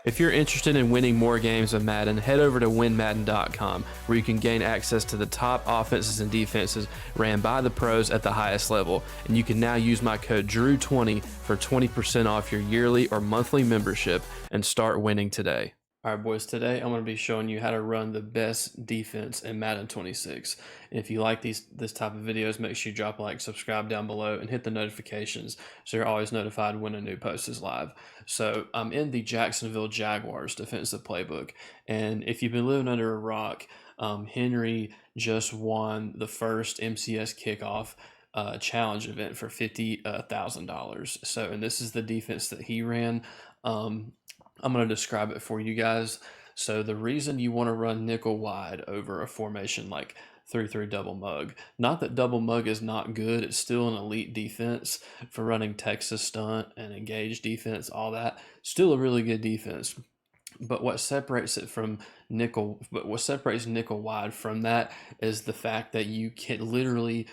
If you're interested in winning more games of Madden, head over to winmadden.com, where you can gain access to the top offenses and defenses ran by the pros at the highest level. And you can now use my code DREW20 for 20% off your yearly or monthly membership and start winning today. All right, boys, today I'm going to be showing you how to run the best defense in Madden 26. And if you like this type of videos, make sure you drop a like, subscribe down below, and hit the notifications so you're always notified when a new post is live. So I'm in the Jacksonville Jaguars defensive playbook. And if you've been living under a rock, Henry just won the first MCS kickoff challenge event for $50,000. So, and this is the defense that he ran. I'm going to describe it for you guys. So the reason you want to run nickel wide over a formation like 3-3 double mug, not that double mug is not good, it's still an elite defense for running Texas stunt and engage defense, all that, still a really good defense. But what separates nickel wide from that is the fact that you can literally,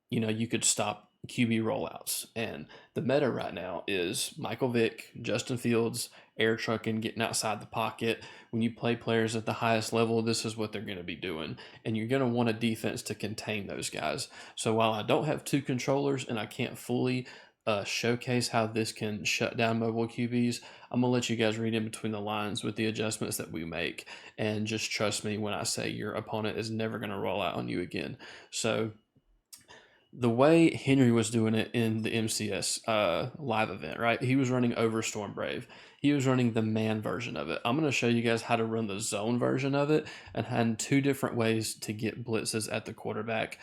you could stop QB rollouts. And the meta right now is Michael Vick, Justin Fields, air trucking, getting outside the pocket. When you play players at the highest level, this is what they're going to be doing. And you're going to want a defense to contain those guys. So while I don't have two controllers and I can't fully showcase how this can shut down mobile QBs, I'm going to let you guys read in between the lines with the adjustments that we make. And just trust me when I say your opponent is never going to roll out on you again. So the way Henry was doing it in the MCS live event, right? He was running over Storm Brave. He was running the man version of it. I'm going to show you guys how to run the zone version of it and had two different ways to get blitzes at the quarterback,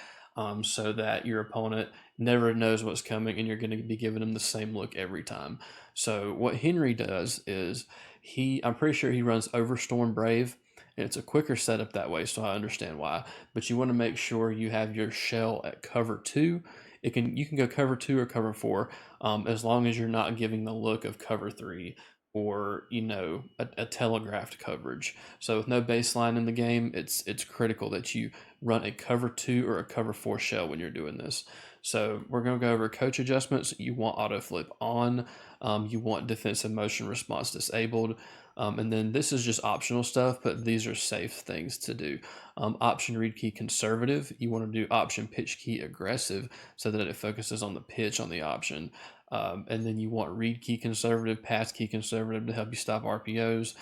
so that your opponent never knows what's coming and you're going to be giving them the same look every time. So what Henry does is I'm pretty sure he runs over Storm Brave. And it's a quicker setup that way, so I understand why. But you want to make sure you have your shell at cover 2. You can go cover 2 or cover 4, as long as you're not giving the look of cover 3 or a telegraphed coverage. So with no baseline in the game, it's critical that you run a cover 2 or a cover 4 shell when you're doing this. So we're going to go over coach adjustments. You want auto flip on. You want defensive motion response disabled. And then this is just optional stuff, but these are safe things to do. Option read key conservative. You want to do option pitch key aggressive so that it focuses on the pitch on the option. And then you want read key conservative, pass key conservative to help you stop RPOs.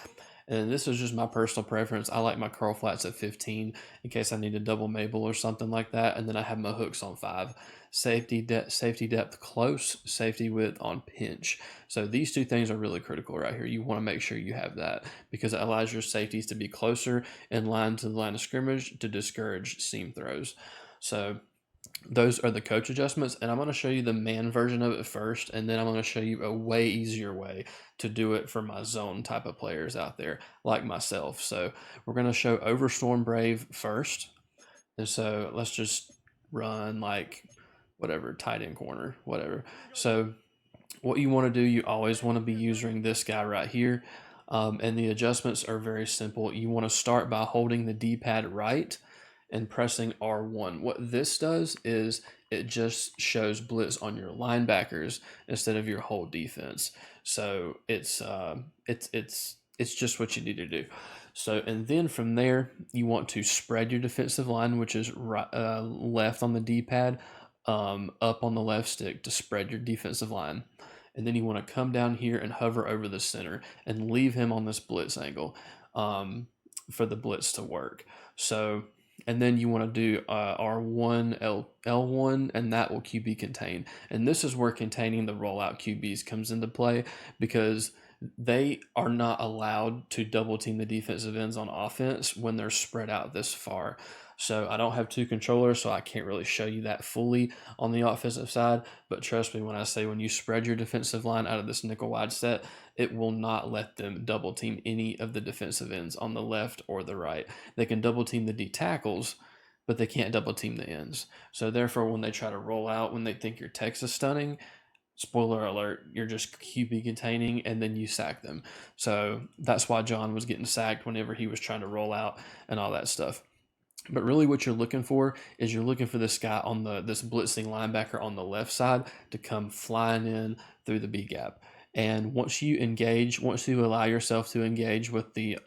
And this is just my personal preference. I like my curl flats at 15 in case I need a double Mabel or something like that. And then I have my hooks on 5. Safety depth close, safety width on pinch. So these two things are really critical right here. You want to make sure you have that because it allows your safeties to be closer in line to the line of scrimmage to discourage seam throws. So those are the coach adjustments, and I'm going to show you the man version of it first, and then I'm going to show you a way easier way to do it for my zone type of players out there like myself. So we're going to show over Storm Brave first, and so let's just run like whatever, tight end corner, whatever. So what you want to do, you always want to be using this guy right here, and the adjustments are very simple. You want to start by holding the D-pad right and pressing R1. What this does is it just shows blitz on your linebackers instead of your whole defense. So it's just what you need to do. So, and then from there, you want to spread your defensive line, which is right, left on the D-pad, up on the left stick to spread your defensive line. And then you want to come down here and hover over the center and leave him on this blitz angle for the blitz to work. So, and then you want to do R1, L1, and that will QB contain. And this is where containing the rollout QBs comes into play because they are not allowed to double team the defensive ends on offense when they're spread out this far. So I don't have two controllers, so I can't really show you that fully on the offensive side. But trust me when I say when you spread your defensive line out of this nickel wide set, it will not let them double team any of the defensive ends on the left or the right. They can double team the D tackles, but they can't double team the ends. So therefore, when they try to roll out, when they think you're Texas stunning, spoiler alert, you're just QB containing and then you sack them. So that's why John was getting sacked whenever he was trying to roll out and all that stuff. But really what you're looking for is you're looking for this guy on this blitzing linebacker on the left side to come flying in through the B gap. And once you allow yourself to engage with the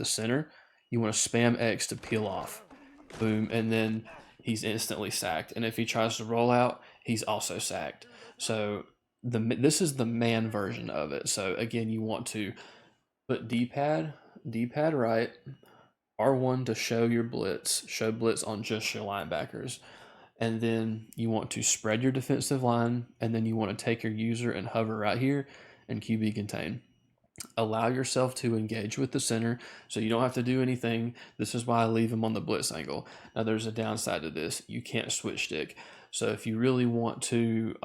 center, you want to spam X to peel off. Boom, and then he's instantly sacked. And if he tries to roll out, he's also sacked. So this is the man version of it. So again, you want to put D pad right, R1 to show blitz on just your linebackers. And then you want to spread your defensive line, and then you want to take your user and hover right here and QB contain. Allow yourself to engage with the center so you don't have to do anything. This is why I leave him on the blitz angle. Now, there's a downside to this. You can't switch stick. So if you really want to,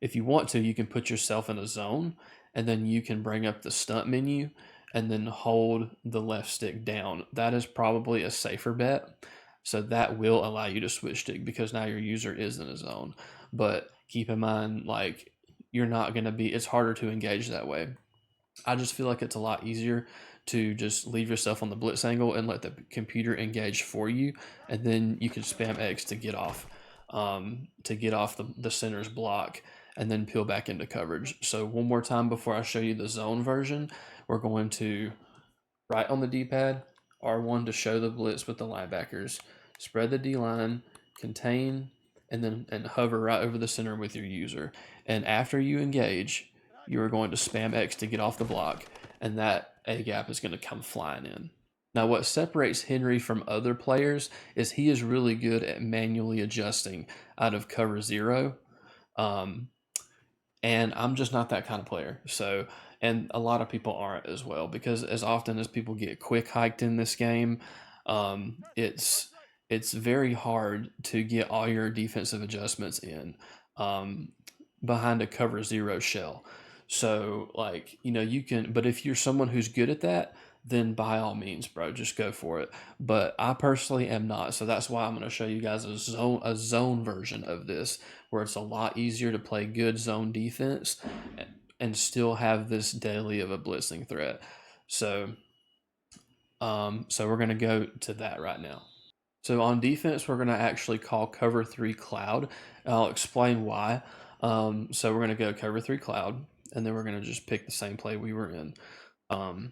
you can put yourself in a zone, and then you can bring up the stunt menu and then hold the left stick down. That is probably a safer bet. So that will allow you to switch stick because now your user is in a zone. But keep in mind, like, you're not going to be, it's harder to engage that way. I just feel like it's a lot easier to just leave yourself on the blitz angle and let the computer engage for you, and then you can spam X to get off the center's block, and then peel back into coverage. So one more time before I show you the zone version, we're going to right on the D-pad, R1 to show the blitz with the linebackers, spread the D line, contain, and hover right over the center with your user. And after you engage, you are going to spam X to get off the block, and that A gap is going to come flying in. Now, what separates Henry from other players is he is really good at manually adjusting out of cover zero. Um, and I'm just not that kind of player. So, and a lot of people aren't as well, because as often as people get quick hiked in this game, um, it's it's very hard to get all your defensive adjustments in um, behind a cover zero shell. So, like, you can, but if you're someone who's good at that, then by all means, bro, just go for it. But I personally am not, so that's why I'm going to show you guys a zone version of this, where it's a lot easier to play good zone defense and still have this daily of a blitzing threat. So we're going to go to that right now. So on defense, we're going to actually call cover three cloud. And I'll explain why. So we're going to go cover three cloud, and then we're going to just pick the same play we were in. Um,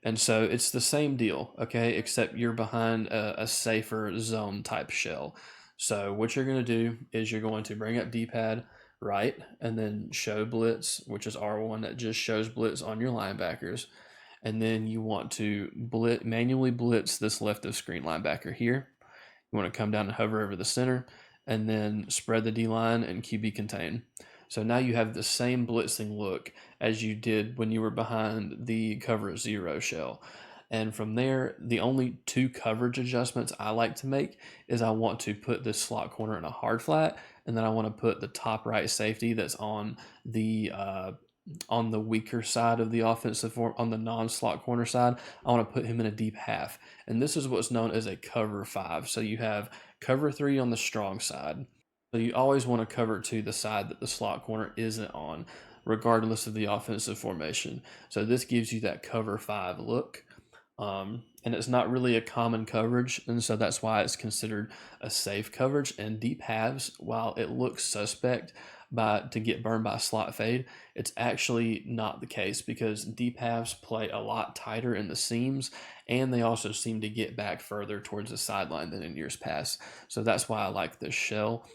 and so it's the same deal, okay, except you're behind a safer zone type shell. So what you're going to do is you're going to bring up D-pad right, and then show blitz, which is R1, that just shows blitz on your linebackers. And then you want to manually blitz this left of screen linebacker here. You want to come down and hover over the center, and then spread the D line and QB contain. So now you have the same blitzing look as you did when you were behind the cover zero shell. And from there, the only two coverage adjustments I like to make is I want to put this slot corner in a hard flat, and then I want to put the top right safety that's on the weaker side of the offensive form, on the non-slot corner side, I want to put him in a deep half. And this is what's known as a cover five. So you have cover three on the strong side. So you always want to cover to the side that the slot corner isn't on, regardless of the offensive formation. So this gives you that cover five look. And it's not really a common coverage, and so that's why it's considered a safe coverage. And deep halves, while it looks suspect to get burned by slot fade, it's actually not the case, because deep halves play a lot tighter in the seams, and they also seem to get back further towards the sideline than in years past. So that's why I like this shell.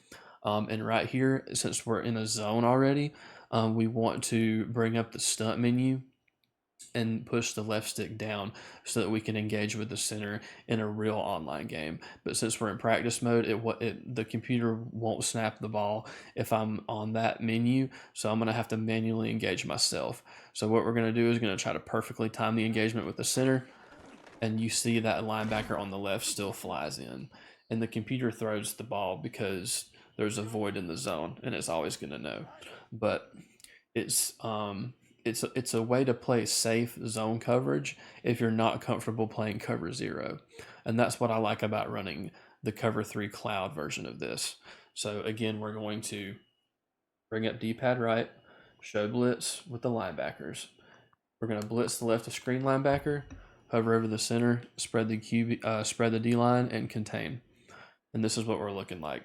And right here, since we're in a zone already, we want to bring up the stunt menu and push the left stick down so that we can engage with the center in a real online game. But since we're in practice mode, the computer won't snap the ball if I'm on that menu, so I'm going to have to manually engage myself. So what we're going to do is going to try to perfectly time the engagement with the center, and you see that linebacker on the left still flies in, and the computer throws the ball because there's a void in the zone, and it's always going to know. But it's it's a way to play safe zone coverage if you're not comfortable playing cover zero. And that's what I like about running the cover three cloud version of this. So again, we're going to bring up D-pad right, show blitz with the linebackers. We're going to blitz the left of screen linebacker, hover over the center, spread the D line, and contain. And this is what we're looking like.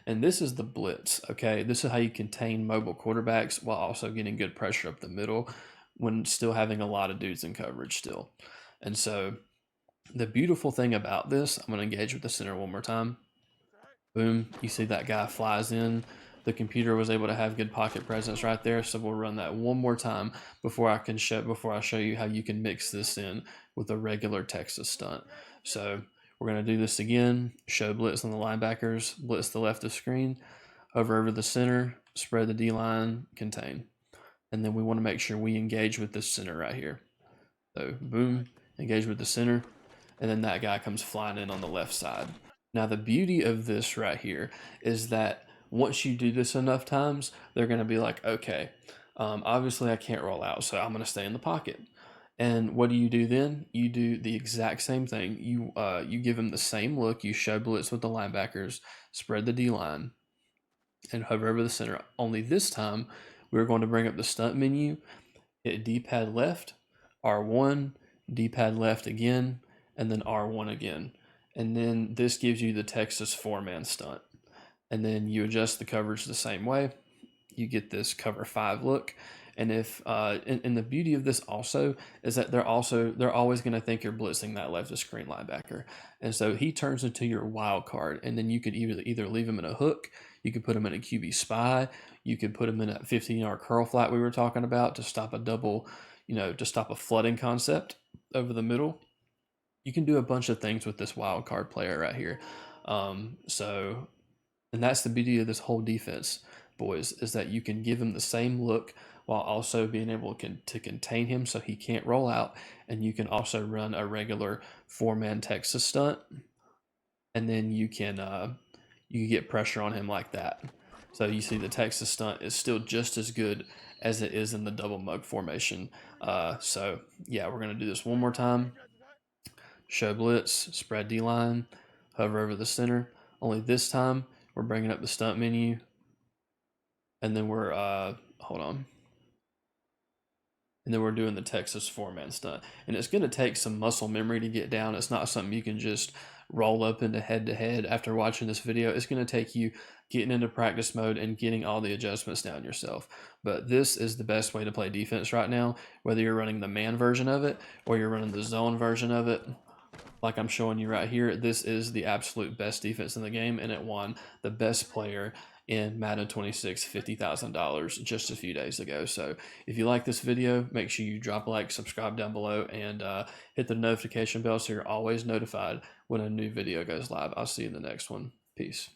And this is the blitz, okay? This is how you contain mobile quarterbacks while also getting good pressure up the middle when still having a lot of dudes in coverage still. And so the beautiful thing about this, I'm going to engage with the center one more time. Boom, you see that guy flies in. The computer was able to have good pocket presence right there, so we'll run that one more time before I show you how you can mix this in with a regular Texas stunt. So we're gonna do this again. Show blitz on the linebackers, blitz the left of screen, hover over the center, spread the D line, contain, and then we want to make sure we engage with this center right here. So boom, engage with the center, and then that guy comes flying in on the left side. Now, the beauty of this right here is that once you do this enough times, they're going to be like, okay, obviously I can't roll out, so I'm going to stay in the pocket. And what do you do then? You do the exact same thing. You give them the same look. You show blitz with the linebackers, spread the D line, and hover over the center. Only this time, we're going to bring up the stunt menu, hit D pad left, R1, D pad left again, and then R1 again. And then this gives you the Texas 4-man stunt. And then you adjust the coverage the same way. You get this cover 5 look. And if and the beauty of this also is that they're always going to think you're blitzing that left of screen linebacker, and so he turns into your wild card. And then you could either leave him in a hook, you could put him in a QB spy, you could put him in a 15-yard curl flat we were talking about to stop a double, to stop a flooding concept over the middle. You can do a bunch of things with this wild card player right here. So and that's the beauty of this whole defense, boys, is that you can give him the same look while also being able to contain him so he can't roll out. And you can also run a regular 4-man Texas stunt. And then you get pressure on him like that. So you see the Texas stunt is still just as good as it is in the double mug formation. So yeah, we're going to do this one more time. Show blitz, spread D line, hover over the center. Only this time we're bringing up the stunt menu, and then we're hold on, and then we're doing the Texas 4-man stunt. And it's going to take some muscle memory to get down. It's not something you can just roll up into head to head after watching this video. It's going to take you getting into practice mode and getting all the adjustments down yourself. But this is the best way to play defense right now, whether you're running the man version of it or you're running the zone version of it. Like I'm showing you right here, this is the absolute best defense in the game, and it won the best player in Madden 26 $50,000 just a few days ago. So if you like this video, make sure you drop a like, subscribe down below, and hit the notification bell so you're always notified when a new video goes live. I'll see you in the next one. Peace.